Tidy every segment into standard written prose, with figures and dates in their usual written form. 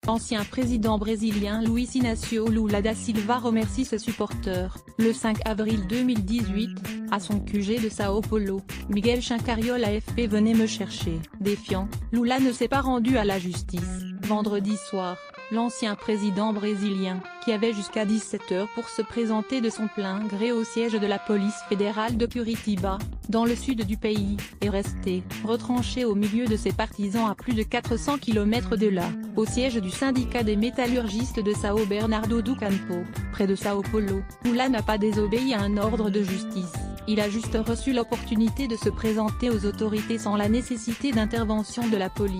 L'ancien président brésilien Luiz Inácio Lula da Silva remercie ses supporters. Le 5 avril 2018, à son QG de Sao Paulo, Miguel Chancariol AFP venait me chercher. Défiant, Lula ne s'est pas rendu à la justice. Vendredi soir, l'ancien président brésilien, qui avait jusqu'à 17h pour se présenter de son plein gré au siège de la police fédérale de Curitiba, dans le sud du pays, est resté, retranché au milieu de ses partisans à plus de 400 km de là, au siège du syndicat des métallurgistes de São Bernardo do Campo, près de Sao Paulo. Lula n'a pas désobéi à un ordre de justice. Il a juste reçu l'opportunité de se présenter aux autorités sans la nécessité d'intervention de la police.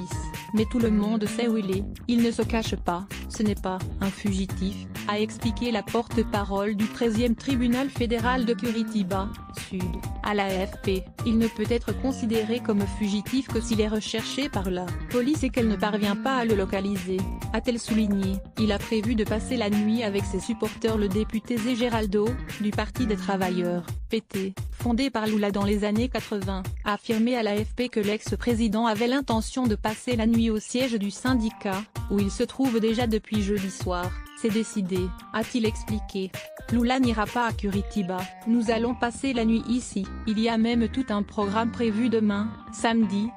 Mais tout le monde sait où il ne se cache pas, ce n'est pas un fugitif, a expliqué la porte-parole du 13e tribunal fédéral de Curitiba, Sud, à l'AFP. Il ne peut être considéré comme fugitif que s'il est recherché par la police et qu'elle ne parvient pas à le localiser, a-t-elle souligné. Il a prévu de passer la nuit avec ses supporters. Le député Zé Geraldo, du Parti des Travailleurs, PT, fondé par Lula dans les années 80, a affirmé à l'AFP que l'ex-président avait l'intention de passer la nuit au siège du syndicat, où il se trouve déjà depuis jeudi soir. C'est décidé, a-t-il expliqué. Lula n'ira pas à Curitiba, nous allons passer la nuit ici. Il y a même tout un programme prévu demain, samedi,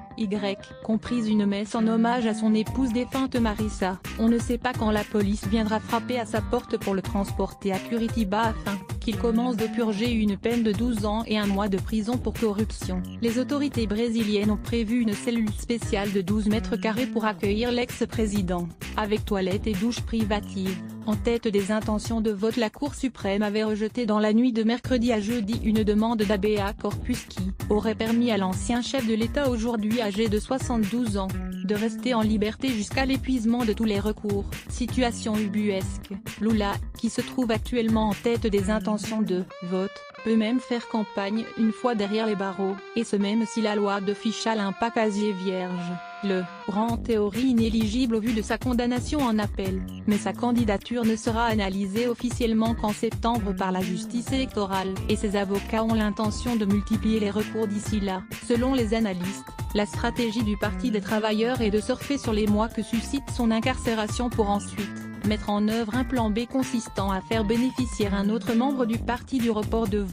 comprise une messe en hommage à son épouse défunte Marissa. On ne sait pas quand la police viendra frapper à sa porte pour le transporter à Curitiba afin qu'il commence de purger une peine de 12 ans et 1 mois de prison pour corruption. Les autorités brésiliennes ont prévu une cellule spéciale de 12 mètres carrés pour accueillir l'ex-président, avec toilettes et douches privatives. En tête des intentions de vote, la Cour suprême avait rejeté dans la nuit de mercredi à jeudi une demande d'habeas corpus qui aurait permis à l'ancien chef de l'État, aujourd'hui âgé de 72 ans, de rester en liberté jusqu'à l'épuisement de tous les recours. Situation ubuesque. Lula, qui se trouve actuellement en tête des intentions de vote, peut même faire campagne une fois derrière les barreaux, et ce même si la loi de Fichal un pas casier vierge. Le rend en théorie inéligible au vu de sa condamnation en appel, mais sa candidature ne sera analysée officiellement qu'en septembre par la justice électorale, et ses avocats ont l'intention de multiplier les recours d'ici là. Selon les analystes, la stratégie du Parti des Travailleurs est de surfer sur les mois que suscite son incarcération pour ensuite mettre en œuvre un plan B consistant à faire bénéficier un autre membre du parti du report de vote.